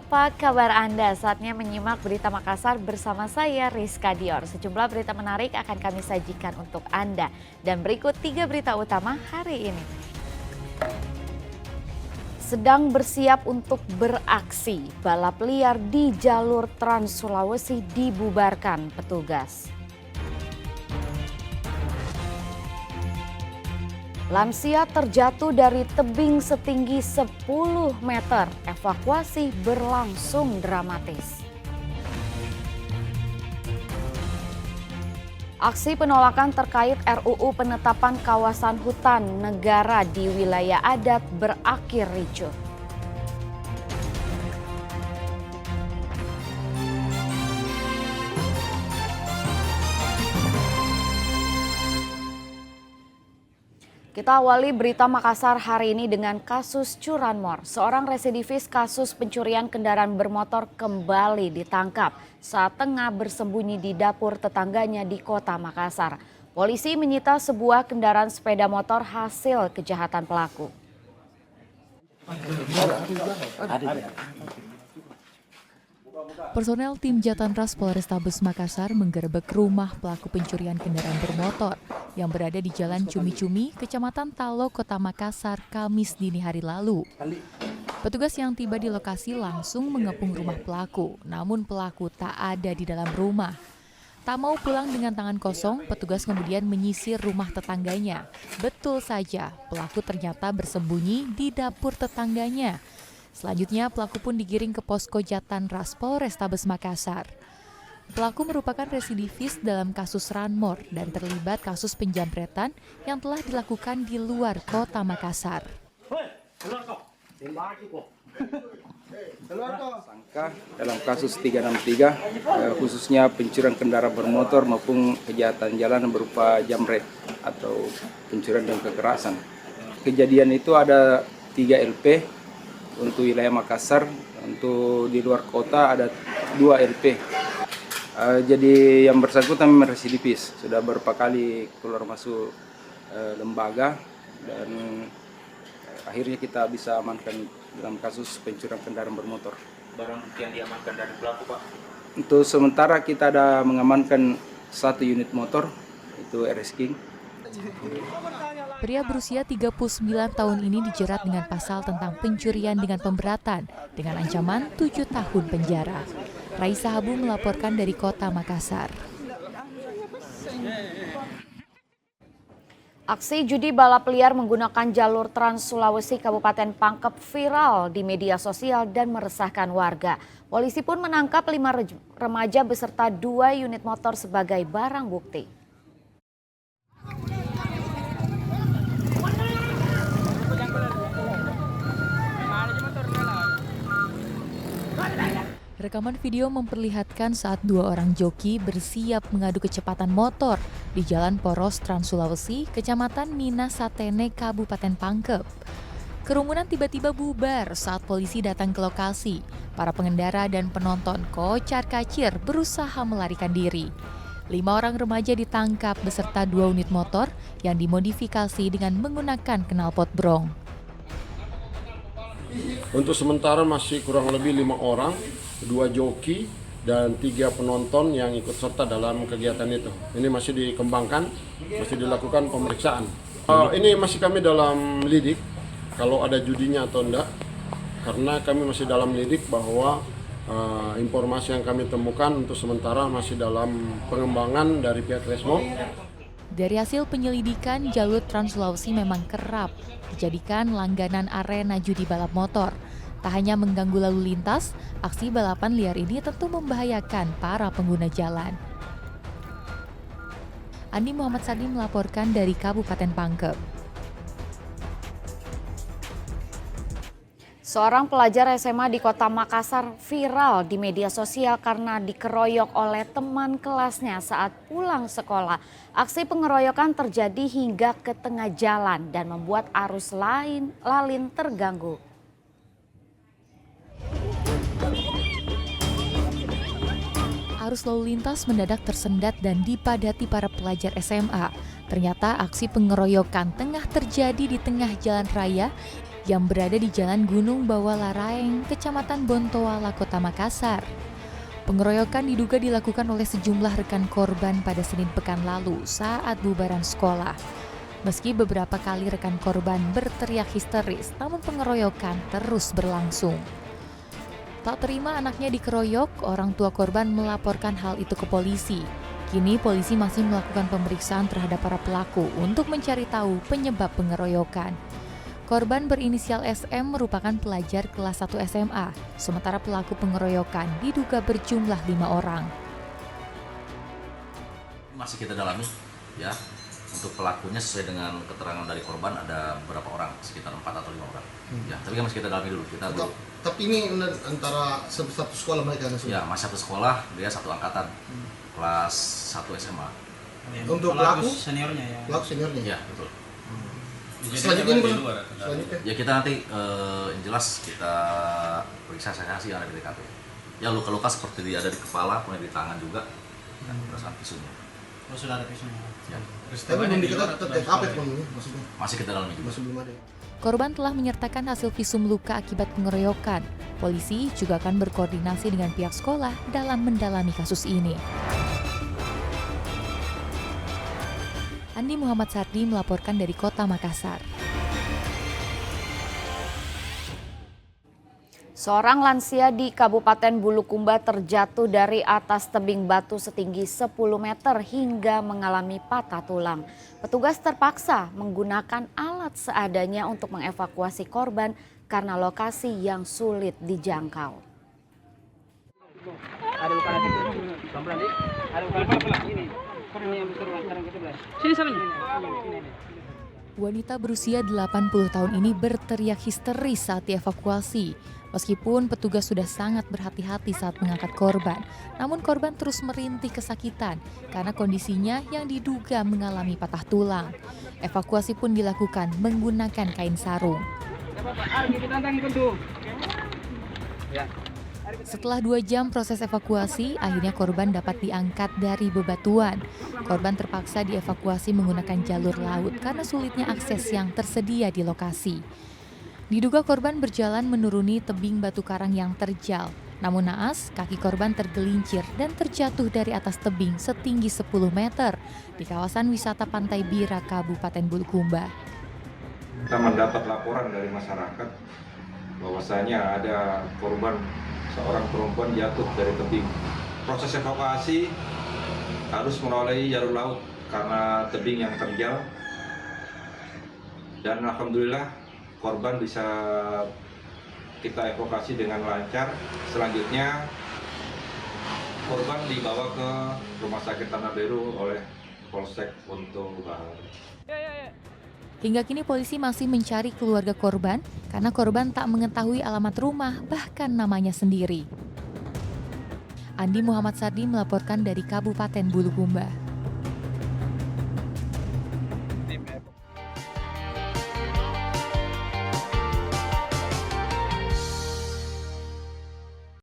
apa kabar Anda? Saatnya menyimak berita Makassar bersama saya Rizka Dior. Sejumlah berita menarik akan kami sajikan untuk Anda. Dan berikut 3 berita utama hari ini. Sedang bersiap untuk beraksi, balap liar di jalur Trans Sulawesi dibubarkan petugas. Lansia terjatuh dari tebing setinggi 10 meter, evakuasi berlangsung dramatis. Aksi penolakan terkait RUU penetapan kawasan hutan negara di wilayah adat berakhir ricuh. Kita awali berita Makassar hari ini dengan kasus curanmor. Seorang residivis kasus pencurian kendaraan bermotor kembali ditangkap saat tengah bersembunyi di dapur tetangganya di kota Makassar. Polisi menyita sebuah kendaraan sepeda motor hasil kejahatan pelaku. Personel tim Jatanras Polrestabes Makassar menggerebek rumah pelaku pencurian kendaraan bermotor yang berada di Jalan Cumi-Cumi, Kecamatan Talo, Kota Makassar, Kamis dini hari lalu. Petugas yang tiba di lokasi langsung mengepung rumah pelaku, namun pelaku tak ada di dalam rumah. Tak mau pulang dengan tangan kosong, petugas kemudian menyisir rumah tetangganya. Betul saja, pelaku ternyata bersembunyi di dapur tetangganya. Selanjutnya, pelaku pun digiring ke posko Jatanras Polrestabes Makassar. Pelaku merupakan residivis dalam kasus ranmor dan terlibat kasus penjamretan yang telah dilakukan di luar kota Makassar. Sangka dalam kasus 363, khususnya pencurian kendaraan bermotor maupun kejahatan jalan berupa jamret atau pencurian dan kekerasan. Kejadian itu ada 3 LP. Untuk wilayah Makassar, untuk di luar kota ada 2 LP. Jadi yang bersangkutan memang residivis, sudah beberapa kali keluar masuk lembaga dan akhirnya kita bisa amankan dalam kasus pencurian kendaraan bermotor. Barang bukti yang diamankan dari pelaku, Pak? Untuk sementara kita ada mengamankan 1 unit motor, itu RS King. Pria berusia 39 tahun ini dijerat dengan pasal tentang pencurian dengan pemberatan dengan ancaman 7 tahun penjara. Raisa Habu melaporkan dari kota Makassar. Aksi judi balap liar menggunakan jalur Trans Sulawesi Kabupaten Pangkep viral di media sosial dan meresahkan warga. Polisi pun menangkap 5 remaja beserta 2 unit motor sebagai barang bukti. Rekaman video memperlihatkan saat 2 orang joki bersiap mengadu kecepatan motor di Jalan Poros Trans Sulawesi, Kecamatan Minasatene, Kabupaten Pangkep. Kerumunan tiba-tiba bubar saat polisi datang ke lokasi. Para pengendara dan penonton kocar-kacir berusaha melarikan diri. 5 orang remaja ditangkap beserta 2 unit motor yang dimodifikasi dengan menggunakan knalpot brong. Untuk sementara masih kurang lebih 5 orang, 2 joki dan 3 penonton yang ikut serta dalam kegiatan itu. Ini masih dikembangkan, masih dilakukan pemeriksaan. Ini masih kami dalam lidik, kalau ada judinya atau enggak, karena kami masih dalam lidik bahwa informasi yang kami temukan untuk sementara masih dalam pengembangan dari pihak Resmo. Dari hasil penyelidikan, jalur Trans Sulawesi memang kerap dijadikan langganan arena judi balap motor. Tak hanya mengganggu lalu lintas, aksi balapan liar ini tentu membahayakan para pengguna jalan. Andi Muhammad Sadi melaporkan dari Kabupaten Pangkep. Seorang pelajar SMA di kota Makassar viral di media sosial karena dikeroyok oleh teman kelasnya saat pulang sekolah. Aksi pengeroyokan terjadi hingga ke tengah jalan dan membuat arus lalin terganggu. Arus lalu lintas mendadak tersendat dan dipadati para pelajar SMA. Ternyata aksi pengeroyokan tengah terjadi di tengah jalan raya yang berada di Jalan Gunung Bawalaraeng, Kecamatan Bontoala, Kota Makassar. Pengeroyokan diduga dilakukan oleh sejumlah rekan korban pada Senin pekan lalu saat bubaran sekolah. Meski beberapa kali rekan korban berteriak histeris, namun pengeroyokan terus berlangsung. Tak terima anaknya dikeroyok, orang tua korban melaporkan hal itu ke polisi. Kini polisi masih melakukan pemeriksaan terhadap para pelaku untuk mencari tahu penyebab pengeroyokan. Korban berinisial SM merupakan pelajar kelas 1 SMA, sementara pelaku pengeroyokan diduga berjumlah 5 orang. Masih kita dalami, ya. Untuk pelakunya sesuai dengan keterangan dari korban ada berapa orang, sekitar 4 atau 5 orang. Ya, tapi kan masih kita dalami dulu. Tapi ini antara satu sekolah mereka kan? Ya, masih satu sekolah, dia satu angkatan, kelas 1 SMA. Untuk pelaku seniornya ya. Pelaku seniornya? Ya, betul. Selanjutnya Ya kita nanti yang jelas kita periksa saksi yang ada di TKP. Ya luka-luka seperti ada di kepala, kemudian di tangan juga, dan berdasarkan visunya. Oh, sudah ada visunya. Ya. Tapi belum diketahui TKP maksudnya? Masih kita dalami juga. Masih belum ada. Korban telah menyertakan hasil visum luka akibat pengeroyokan. Polisi juga akan berkoordinasi dengan pihak sekolah dalam mendalami kasus ini. Andi Muhammad Sardi melaporkan dari Kota Makassar. Seorang lansia di Kabupaten Bulukumba terjatuh dari atas tebing batu setinggi 10 meter hingga mengalami patah tulang. Petugas terpaksa menggunakan alat seadanya untuk mengevakuasi korban karena lokasi yang sulit dijangkau. Ada luka lagi. Pelan-pelan, Dik. Ada luka lagi. Ini. Ini yang besar sekarang kita belah. Sini sana. Wanita berusia 80 tahun ini berteriak histeris saat dievakuasi. Meskipun petugas sudah sangat berhati-hati saat mengangkat korban, namun korban terus merintih kesakitan karena kondisinya yang diduga mengalami patah tulang. Evakuasi pun dilakukan menggunakan kain sarung. Setelah 2 jam proses evakuasi, akhirnya korban dapat diangkat dari bebatuan. Korban terpaksa dievakuasi menggunakan jalur laut karena sulitnya akses yang tersedia di lokasi. Diduga korban berjalan menuruni tebing batu karang yang terjal. Namun naas, kaki korban tergelincir dan terjatuh dari atas tebing setinggi 10 meter di kawasan wisata Pantai Bira, Kabupaten Bulukumba. Kita mendapat laporan dari masyarakat bahwasanya ada korban seorang perempuan jatuh dari tebing. Proses evakuasi harus melalui jalur laut karena tebing yang terjal. Dan alhamdulillah korban bisa kita evakuasi dengan lancar. Selanjutnya korban dibawa ke Rumah Sakit Tanah Biru oleh Polsek Ponto Bahar. Hingga kini polisi masih mencari keluarga korban karena korban tak mengetahui alamat rumah bahkan namanya sendiri. Andi Muhammad Sardi melaporkan dari Kabupaten Bulukumba.